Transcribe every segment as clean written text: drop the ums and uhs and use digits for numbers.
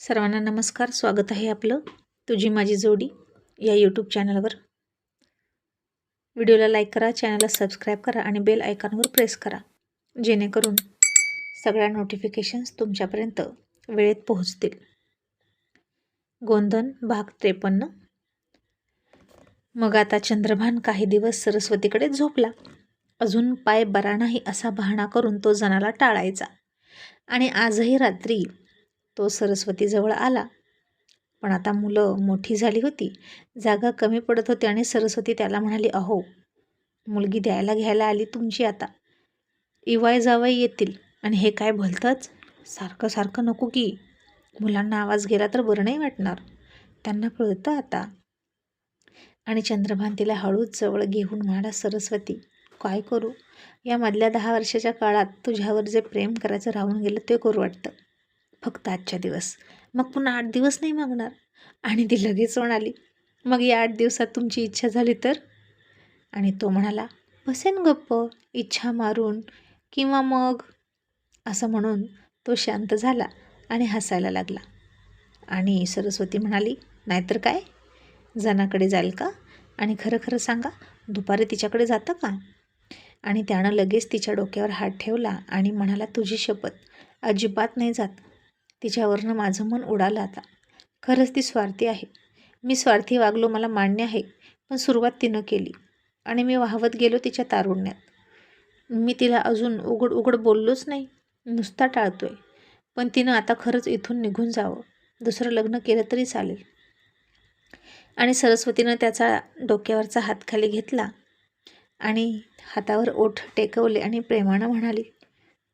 सर्वांना नमस्कार. स्वागत आहे आपलं तुझी माझी जोडी या यूट्यूब चॅनलवर. व्हिडिओला लाईक करा, चॅनलला सबस्क्राईब करा आणि बेल आयकॉनवर प्रेस करा, जेणेकरून सगळ्या नोटिफिकेशन्स तुमच्यापर्यंत वेळेत पोहोचतील. गोंधन भाग 53. मग आता चंद्रभान काही दिवस सरस्वतीकडे झोपला. अजून पाय बरा नाही असा बहाणा करून तो जनाला टाळायचा आणि आजही रात्री तो सरस्वतीजवळ आला. पण आता मुलं मोठी झाली होती, जागा कमी पडत होती आणि सरस्वती त्याला म्हणाली, अहो, मुलगी द्यायला घ्यायला आली तुमची आता. इवाय जावई येतील आणि हे काय भलतंच, सारखं सारखं नको की. मुलांना आवाज गेला तर बरं नाही वाटणार, त्यांना कळतं आता. आणि चंद्रभान तिला हळूच जवळ घेऊन म्हणाला, सरस्वती, काय करू, या मधल्या 10 वर्षाच्या काळात तुझ्यावर जे प्रेम करायचं राहून गेलं ते करू वाटतं. फक्त आजच्या दिवस, मग पुन्हा 8 दिवस नाही मागणार. आणि ती लगेच म्हणाली, मग या 8 दिवसात तुमची इच्छा झाली तर? आणि तो म्हणाला, बसेन गप्प इच्छा मारून, किंवा मग. असं म्हणून तो शांत झाला आणि हसायला लागला. आणि सरस्वती म्हणाली, नाहीतर काय, जनाकडे जाईल का? आणि खरं खरं सांगा, दुपारी तिच्याकडे जाता का? आणि त्यानं लगेच तिच्या डोक्यावर हात ठेवला आणि म्हणाला, तुझी शपथ, अजिबात नाही जात. तिच्यावरनं माझं मन उडालं आता. खरंच ती स्वार्थी आहे. मी स्वार्थी वागलो, मला मान्य आहे, पण सुरुवात तिनं केली आणि मी वाहवत गेलो तिच्या तारुण्यात. मी तिला अजून उघड उघड बोललोच नाही, नुसता टाळतोय. पण तिनं आता खरंच इथून निघून जावं, दुसरं लग्न केलं तरी चालेल. आणि सरस्वतीनं त्याचा डोक्यावरचा हात खाली घेतला आणि हातावर ओठ टेकवले आणि प्रेमानं म्हणाली,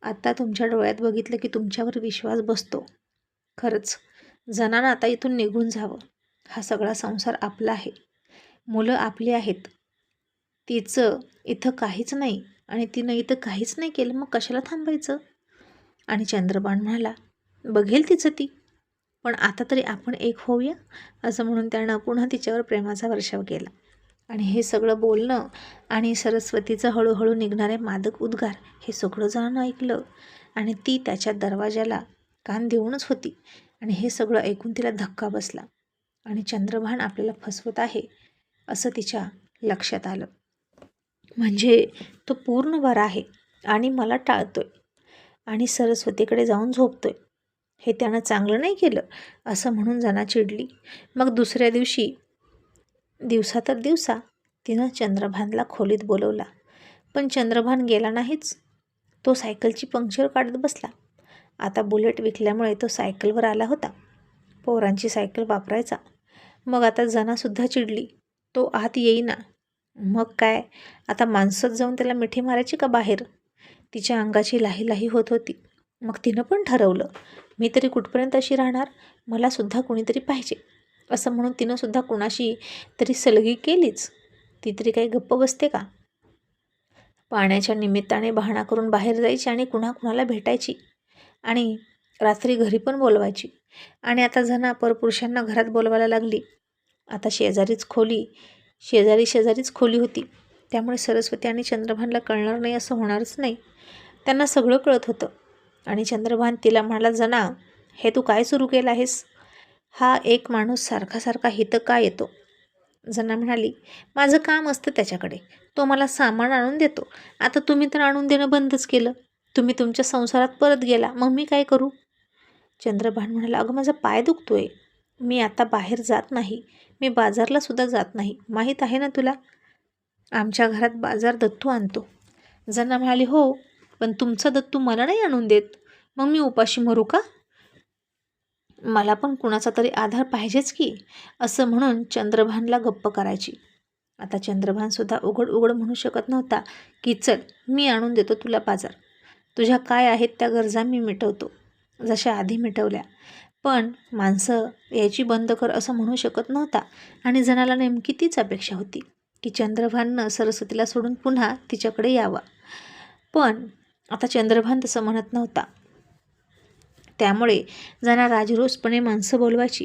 आता तुमच्या डोळ्यात बघितलं की तुमच्यावर विश्वास बसतो. खरंच जनानं आता इथून निघून जावं. हा सगळा संसार आपला आहे, मुलं आपली आहेत. तिचं इथं काहीच नाही आणि तिनं इथं काहीच नाही केलं, मग कशाला थांबायचं? आणि चंद्रभान म्हणाला, बघेल तिचं ती, पण आता तरी आपण एक होऊया. असं म्हणून त्यानं पुन्हा तिच्यावर प्रेमाचा वर्षाव केला. आणि हे सगळं बोलणं आणि सरस्वतीचं हळूहळू निघणारे मादक उद्गार हे सगळं जणांना ऐकलं. आणि ती त्याच्या दरवाजाला कान देऊनच होती. आणि हे सगळं ऐकून तिला धक्का बसला आणि चंद्रभान आपल्याला फसवत आहे असं तिच्या लक्षात आलं. म्हणजे तो पूर्ण बरा आहे आणि मला टाळतोय आणि सरस्वतीकडे जाऊन झोपतोय. हे त्यानं चांगलं नाही केलं असं म्हणून जना चिडली. मग दुसऱ्या दिवशी दिवसा तर दिवसा तिनं चंद्रभानला खोलीत बोलवला. पण चंद्रभान गेला नाहीच. तो सायकलची पंक्चर काढत बसला. आता बुलेट विकल्यामुळे तो सायकलवर आला होता. पोरांची सायकल वापरायचा. मग आता जनासुद्धा चिडली. तो आत येईना. मग काय, आता माणसात जाऊन त्याला मिठी मारायची का बाहेर? तिच्या अंगाची लाही लाही होत होती. मग तिनं पण ठरवलं, मी तरी कुठपर्यंत अशी राहणार, मला सुद्धा कोणीतरी पाहिजे. असं म्हणून तिनं सुद्धा कुणाशी तरी सलगी केलीच. ती तरी काही गप्प बसते का? पाण्याच्या निमित्ताने बहाणा करून बाहेर जायची आणि कुणाला भेटायची आणि रात्री घरी पण बोलवायची. आणि आता जना परपुरुषांना घरात बोलवायला लागली. आता शेजारीच खोली होती. त्यामुळे सरस्वती आणि चंद्रभानला कळणार नाही असं होणारच नाही. त्यांना सगळं कळत होतं. आणि चंद्रभान तिला म्हणाला, जना, हे तू काय सुरू केलं आहेस? हा एक माणूस सारखा सारखा इथं का येतो? जना म्हणाली, माझं काम असतं त्याच्याकडे, तो मला सामान आणून देतो. आता तुम्ही तर आणून देणं बंदच केलं. तुम्ही तुमच्या संसारात परत गेला, मग मी काय करू? चंद्रभान म्हणाला, अगं माझा पाय दुखतोय, मी आता बाहेर जात नाही, मी बाजारला सुद्धा जात नाही, माहीत आहे ना तुला. आमच्या घरात बाजार दत्तू आणतो. जना म्हणाली, हो, पण तुमचा दत्तू मला नाही आणून देत, मग मी उपाशी मरू का? मला पण कुणाचा तरी आधार पाहिजेच की. असं म्हणून चंद्रभानला गप्प करायची. आता चंद्रभानसुद्धा उघड उघड म्हणू शकत नव्हता की चल, मी आणून देतो तुला बाजार, तुझ्या काय आहेत त्या गरजा मी मिटवतो, जशा आधी मिटवल्या. पण माणसं यायची बंद कर असं म्हणू शकत नव्हता. आणि जनाला नेमकी तीच अपेक्षा होती की चंद्रभाननं सरस्वतीला सोडून पुन्हा तिच्याकडे यावा. पण आता चंद्रभान तसं म्हणत नव्हता. त्यामुळे जना राजरोसपणे माणसं बोलवायची.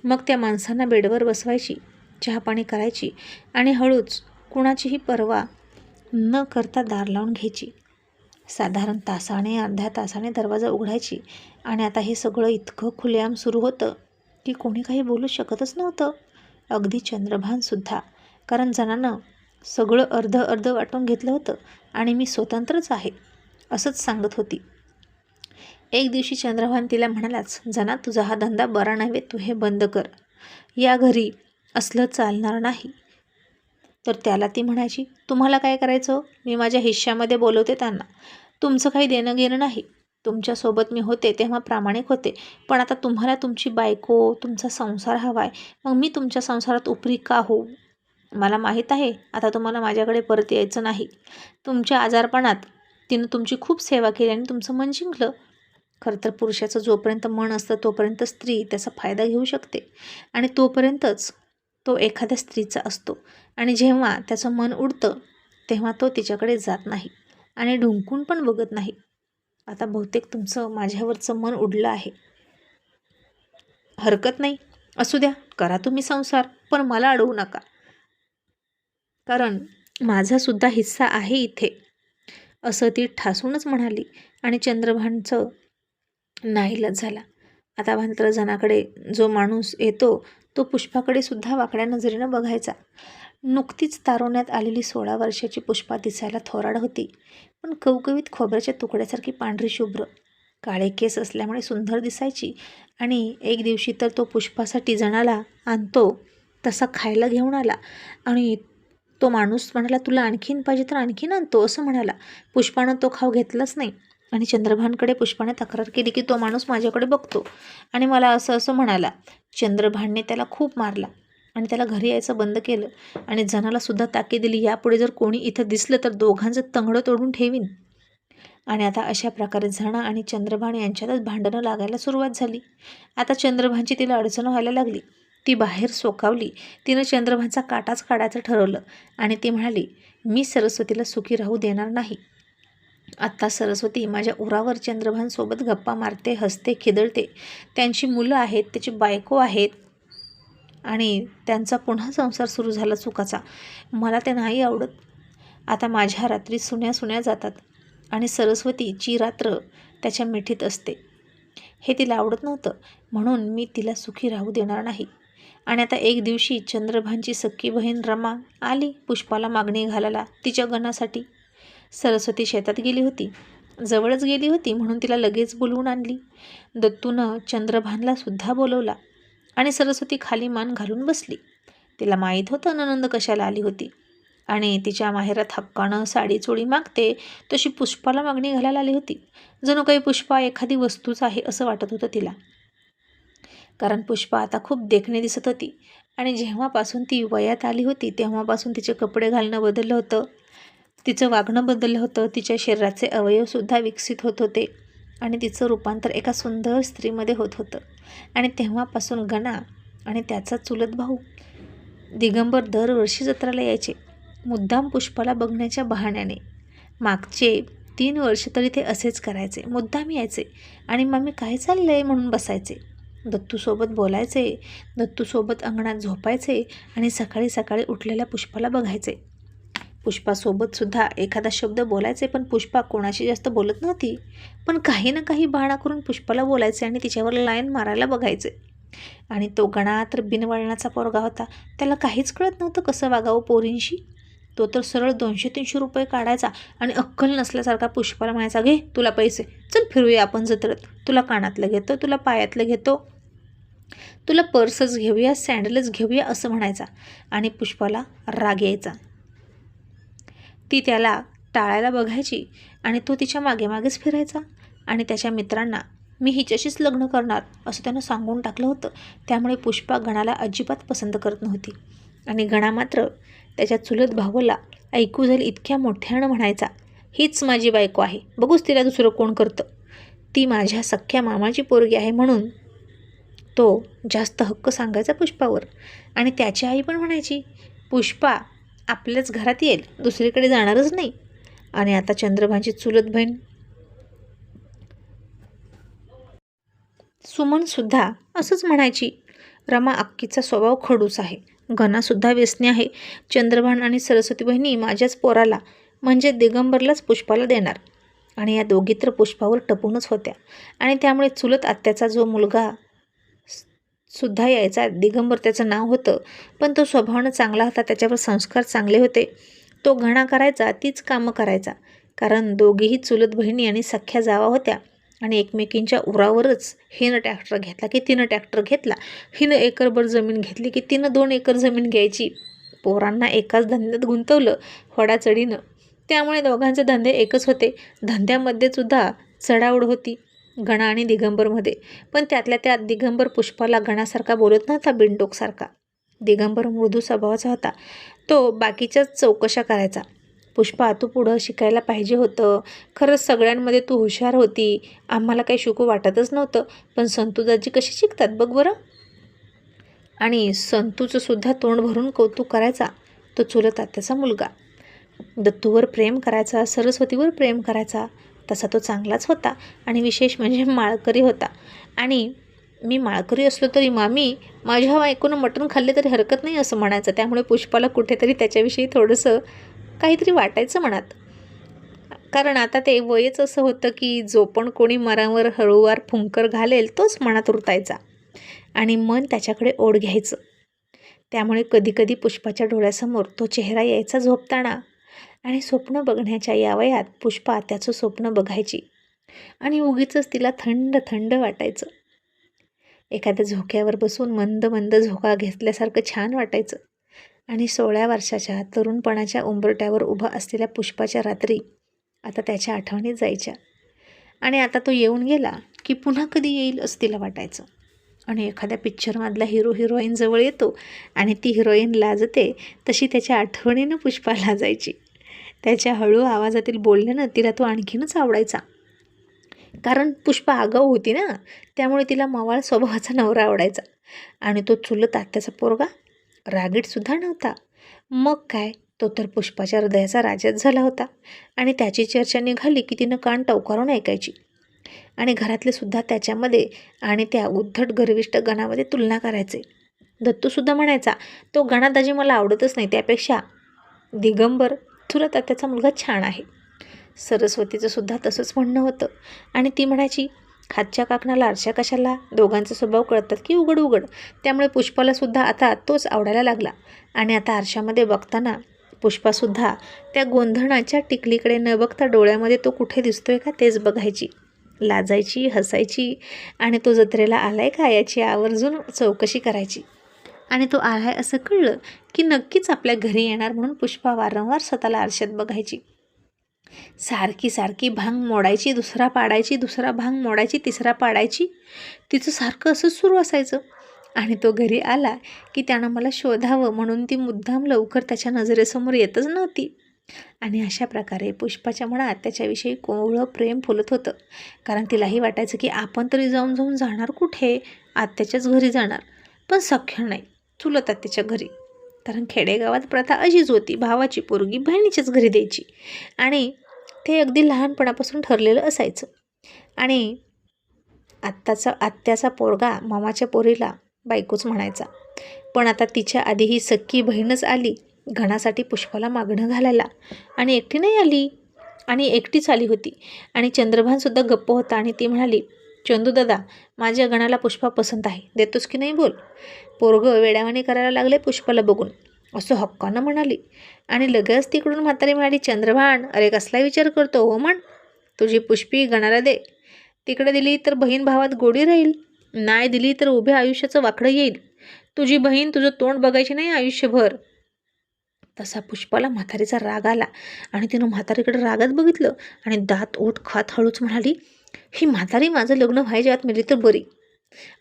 मग त्या माणसांना बेडवर बसवायची, चहापाणी करायची आणि हळूच कुणाचीही पर्वा न करता दार लावून घ्यायची. साधारण तासाने अर्ध्या तासाने दरवाजा उघडायची आणि आता हे सगळं इतकं खुलेआम सुरू होतं की कोणी काही बोलू शकतच नव्हतं, अगदी चंद्रभानसुद्धा. कारण जणानं सगळं अर्ध अर्ध वाटून घेतलं होतं आणि मी स्वतंत्रच आहे असंच सांगत होती. एक दिवशी चंद्रभान तिला म्हणालाच, जना तुझा हा धंदा बरा नव्हे, तू हे बंद कर, या घरी असलं चालणार नाही. तर त्याला ती म्हणायची, तुम्हाला काय करायचं, मी माझ्या हिश्श्यामध्ये बोलवते त्यांना, तुमचं काही देणं घेणं नाही. तुमच्यासोबत मी होते तेव्हा प्रामाणिक होते, पण आता तुम्हाला तुमची बायको, तुमचा संसार हवा आहे, मग मी तुमच्या संसारात उपरी का होऊ? मला माहीत आहे आता तुम्हाला माझ्याकडे परत यायचं नाही. तुमच्या आजारपणात तिनं तुमची खूप सेवा केली आणि तुमचं मन जिंकलं. खरं तर पुरुषाचं जोपर्यंत मन असतं तोपर्यंत स्त्री त्याचा फायदा घेऊ शकते आणि तोपर्यंतच तो एखाद्या स्त्रीचा असतो. आणि जेव्हा त्याचं मन उडतं तेव्हा तो तिच्याकडे जात नाही आणि ढुंकून पण बघत नाही. आता बहुतेक तुमचं माझ्यावरचं मन उडलं आहे. हरकत नाही, असू द्या, करा तुम्ही संसार, पण मला अडवू नका, कारण माझासुद्धा हिस्सा आहे इथे, असं ती ठासूनच म्हणाली. आणि चंद्रभानचं नाईलाज झाला. आता मात्र जनाकडे जो माणूस येतो तो पुष्पाकडे सुद्धा वाकड्या नजरेनं बघायचा. नुकतीच तारुण्यात आलेली 16 वर्षाची पुष्पा दिसायला थोराड होती, पण कवकवीत खोबऱ्याच्या तुकड्यासारखी पांढरी शुभ्र, काळे केस असल्यामुळे सुंदर दिसायची. आणि एक दिवशी तर तो पुष्पासाठी जनाला आणतो तसा खायला घेऊन आला आणि तो माणूस म्हणाला, तुला आणखीन पाहिजे तर आणखीन आणतो, असं म्हणाला. पुष्पानं तो खाऊ घेतलाच नाही आणि चंद्रभानकडे पुष्पाने तक्रार केली की तो माणूस माझ्याकडे बघतो आणि मला असं असं म्हणाला. चंद्रभानने त्याला खूप मारला आणि त्याला घरी यायचं बंद केलं आणि जनाला सुद्धा ताकीद दिली, यापुढे जर कोणी इथं दिसलं तर दोघांचं तंगडं तोडून ठेवीन. आणि आता अशा प्रकारे जना आणि चंद्रभान यांच्यातच भांडणं लागायला सुरुवात झाली. आता चंद्रभानची तिला अडचण व्हायला लागली. ती बाहेर सोकावली. तिनं चंद्रभानचा काटाच काढायचं ठरवलं आणि ती म्हणाली, मी सरस्वतीला सुखी राहू देणार नाही. आत्ता सरस्वती माझ्या उरावर चंद्रभानसोबत गप्पा मारते, हसते, खिदळते. त्यांची मुलं आहेत, त्याची बायको आहेत आणि त्यांचा पुन्हा संसार सुरू झाला सुखाचा. मला ते नाही आवडत. आता माझ्या रात्री सुन्या जातात आणि सरस्वतीची रात्र त्याच्या मिठीत असते. हे तिला आवडत नव्हतं, म्हणून मी तिला सुखी राहू देणार नाही. आणि आता एक दिवशी चंद्रभानची सख्खी बहीण रमा आली पुष्पाला मागणी घालायला तिच्या गणासाठी. सरस्वती शेतात गेली होती, जवळच गेली होती, म्हणून तिला लगेच बोलवून आणली. दत्तूनं चंद्रभानला सुद्धा बोलवला आणि सरस्वती खाली मान घालून बसली. तिला माहीत होतं ननंद कशाला आली होती आणि तिच्या माहेरात हक्कानं साडी चोळी मागते तशी पुष्पाला मागणी घालायला आली होती. जणू काही पुष्पा एखादी वस्तूच आहे असं वाटत होतं तिला, कारण पुष्पा आता खूप देखणी दिसत होती आणि जेव्हापासून ती वयात आली होती तेव्हापासून तिचे कपडे घालणं बदललं होतं, तिचं वागणं बदललं होतं, तिच्या शरीराचे अवयवसुद्धा विकसित होत होते आणि तिचं रूपांतर एका सुंदर स्त्रीमध्ये होत होतं. आणि तेव्हापासून गणा आणि त्याचा चुलत भाऊ दिगंबर दरवर्षी जत्रेला यायचे, मुद्दाम पुष्पाला बघण्याच्या बहाण्याने. मागचे 3 वर्ष तरी ते असेच करायचे, मुद्दाम यायचे आणि मम्मी काय चाललंय म्हणून बसायचे. दत्तूसोबत बोलायचे, दत्तूसोबत अंगणात झोपायचे आणि सकाळी सकाळी उठलेल्या पुष्पाला बघायचे. पुष्पासोबतसुद्धा एखादा शब्द बोलायचे, पण पुष्पा कोणाशी जास्त बोलत नव्हती, पण काही ना काही बहाणा करून पुष्पाला बोलायचे आणि तिच्यावर लाईन मारायला बघायचे. आणि तो गणा तर बिनवळणाचा पोरगा होता, त्याला काहीच कळत नव्हतं कसं वागावं पोरींशी. तो तर सरळ 200-300 रुपये काढायचा आणि अक्कल नसल्यासारखा पुष्पाला म्हणायचा, घे तुला पैसे, चल फिरूया आपण जत्रेत, तुला कानातलं घेतो, तुला पायातलं घेतो, तुला पर्सच घेऊया, सँडलच घेऊया, असं म्हणायचा. आणि पुष्पाला राग यायचा. ती त्याला टाळायला बघायची आणि तो तिच्या मागे मागेच फिरायचा. आणि त्याच्या मित्रांना मी हिच्याशीच लग्न करणार असं त्यानं सांगून टाकलं होतं. त्यामुळे पुष्पा गणाला अजिबात पसंत करत नव्हती आणि गणा मात्र त्याच्या चुलत भावाला ऐकू जाईल इतक्या मोठ्यानं म्हणायचा, हीच माझी बायको आहे, बघूच तिला दुसरं कोण करतं, ती माझ्या सख्ख्या मामाची पोरगी आहे. म्हणून तो जास्त हक्क सांगायचा पुष्पावर. आणि त्याची आई पण म्हणायची, पुष्पा आपल्याच घरात येईल, दुसरीकडे जाणारच नाही. आणि आता चंद्रभानची चुलत बहीण सुमनसुद्धा असंच म्हणायची. रमा अक्कीचा स्वभाव खडूस आहे, गणासुद्धा व्यसनी आहे. चंद्रभान आणि सरस्वती बहिणी माझ्याच पोराला म्हणजे दिगंबरलाच पुष्पाला देणार. आणि या दोघी तर पुष्पावर टपूनच होत्या. आणि त्यामुळे चुलत आत्याचा जो मुलगा सुद्धा यायचा, दिगंबर त्याचं नाव होतं, पण तो स्वभावानं चांगला होता, त्याच्यावर संस्कार चांगले होते. तो घणा करायचा, तीच कामं करायचा. कारण दोघीही चुलत बहिणी आणि सख्या जावा होत्या आणि एकमेकींच्या उरावरच हिनं ट्रॅक्टर घेतला की तिनं ट्रॅक्टर घेतला, हिनं एकरभर जमीन घेतली की तिनं 2 एकर जमीन घ्यायची. पोरांना एकाच धंद्यात गुंतवलं वडाचढीनं. त्यामुळे दोघांचे धंदे एकच होते. धंद्यामध्ये सुद्धा चढाओढ होती गणा आणि दिगंबरमध्ये. पण त्यातल्या त्यात दिगंबर पुष्पाला गणासारखा बोलत नव्हता, बिनडोकसारखा. दिगंबर मृदू स्वभावाचा होता. तो बाकीच्याच चौकशा करायचा. पुष्पा, तू पुढं शिकायला पाहिजे होतं. खरंच सगळ्यांमध्ये तू हुशार होती. आम्हाला काही शिकू वाटतच नव्हतं. पण संतूदाजी कशी शिकतात बघ बरं. आणि संतूचं सुद्धा तोंड भरून कौतुक करायचा तो चुलत आत्याचा मुलगा. दत्तूवर प्रेम करायचा, सरस्वतीवर प्रेम करायचा. तसा तो चांगलाच होता आणि विशेष म्हणजे माळकरी होता. आणि मी माळकरी असलो तरी मामी, माझ्या बायकोनं मटण खाल्ले तरी हरकत नाही असं म्हणायचं. त्यामुळे पुष्पाला कुठेतरी त्याच्याविषयी थोडंसं काहीतरी वाटायचं मनात. कारण आता ते वयच असं होतं की जो पण कोणी मरावर हळूवार फुंकर घालेल तोच मनात रुतायचा आणि मन त्याच्याकडे ओढ घ्यायचं. त्यामुळे कधीकधी पुष्पाच्या डोळ्यासमोर तो चेहरा यायचा झोपताना. आणि स्वप्न बघण्याच्या या वयात पुष्पा त्याचं स्वप्न बघायची आणि उगीचच तिला थंड थंड वाटायचं. एखाद्या झोक्यावर बसून मंद मंद झोका घेतल्यासारखं छान वाटायचं. आणि 16 वर्षाच्या तरुणपणाच्या उंबरट्यावर उभा असलेल्या पुष्पाच्या रात्री आता त्याच्या आठवणीत जायच्या. आणि आता तो येऊन गेला की पुन्हा कधी येईल असं तिला वाटायचं. आणि एखाद्या पिक्चरमधला हिरो हिरोईन जवळ येतो आणि ती हिरोईन लाजते, तशी त्याच्या आठवणीनं पुष्पा लाजायची. त्याच्या हळू आवाजातील बोलण्यानं तिला तो आणखीनच आवडायचा. कारण पुष्पा आगाऊ होती ना, त्यामुळे तिला मवाळ स्वभावाचा नवरा आवडायचा. आणि तो चुलत आत्याचा पोरगा रागीटसुद्धा नव्हता. मग काय, तो तर पुष्पाच्या हृदयाचा राजाच झाला होता. आणि त्याची चर्चा निघाली की तिनं कान टवकारून ऐकायची. आणि घरातले सुद्धा त्याच्यामध्ये आणि त्या उद्धट गर्विष्ठ गणामध्ये तुलना करायचे. दत्तूसुद्धा म्हणायचा, तो गणादाजी मला आवडतच नाही, त्यापेक्षा दिगंबर चुलत आत्याचा मुलगा छान आहे. सरस्वतीचं सुद्धा तसंच म्हणणं होतं. आणि ती म्हणायची, हातच्या काकणाला आरशा कशाला, दोघांचे स्वभाव कळतात की उघड उघड. त्यामुळे पुष्पालासुद्धा आता तोच आवडायला लागला. आणि आता आरशामध्ये बघताना पुष्पासुद्धा त्या गोंधळाच्या टिकलीकडे न बघता डोळ्यामध्ये तो कुठे दिसतोय का तेच बघायची. लाजायची, हसायची आणि तो जत्रेला आलाय का याची आवर्जून चौकशी करायची. आणि तो आलाय असं कळलं की नक्कीच आपल्या घरी येणार म्हणून पुष्पा वारंवार स्वतःला आरशात बघायची. सारखी सारखी भांग मोडायची, दुसरा पाडायची, दुसरा भांग मोडायची, तिसरा पाडायची. तिचं सारखं असंच सुरू असायचं. आणि तो घरी आला की त्यानं मला शोधावं म्हणून ती मुद्दाम लवकर त्याच्या नजरेसमोर येतच नव्हती. आणि अशा प्रकारे पुष्पाच्या मनात त्याच्याविषयी कोवळं प्रेम फुलत होतं. कारण तिलाही वाटायचं की आपण तरी जाऊन जाऊन जाणार कुठे, आत्याच्याच घरी जाणार. पण सख्य नाही, चुलत आत्याच्या घरी. कारण खेडेगावात प्रथा अशीच होती, भावाची पोरगी बहिणीच्याच घरी द्यायची. आणि ते अगदी लहानपणापासून ठरलेलं असायचं. आणि आत्याचा पोरगा मामाच्या पोरीला बायकोच म्हणायचा. पण आता तिच्या आधी ही सख्खी बहीणच आली घणासाठी पुष्पाला मागणं घालायला. आणि एकटी नाही आली, आणि एकटीच आली होती. आणि चंद्रभानसुद्धा गप्प होता. आणि ती म्हणाली, चंदू दादा, माझ्या गणाला पुष्पा पसंत आहे, देतोस की नाही बोल. पोरगं वेड्यावानी करायला लागले पुष्पाला बघून, असं हक्कानं म्हणाली. आणि लगेच तिकडून म्हातारी म्हणाली, चंद्रभान, अरे कसला विचार करतो हो, म्हण तुझी पुष्पी गणाला दे. तिकडे दिली तर बहीण भावात गोडी राहील, नाही दिली तर उभ्या आयुष्याचं वाकडं येईल. तुझी बहीण तुझं तोंड बघायची नाही आयुष्यभर. तसा पुष्पाला म्हातारीचा राग आला. आणि तिनं म्हातारीकडे रागात बघितलं आणि दात ओठ खात हळूच म्हणाली, ही म्हातारी माझं लग्न व्हायच्या आत मेली तर बरी.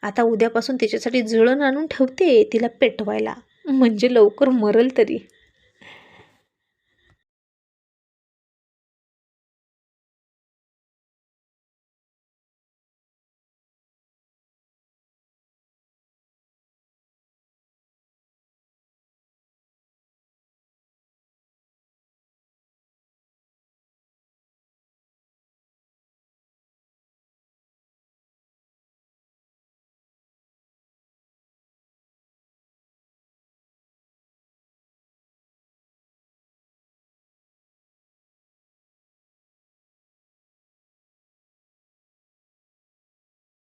आता उद्यापासून तिच्यासाठी जळण आणून ठेवते तिला पेटवायला, म्हणजे लवकर मरल तरी.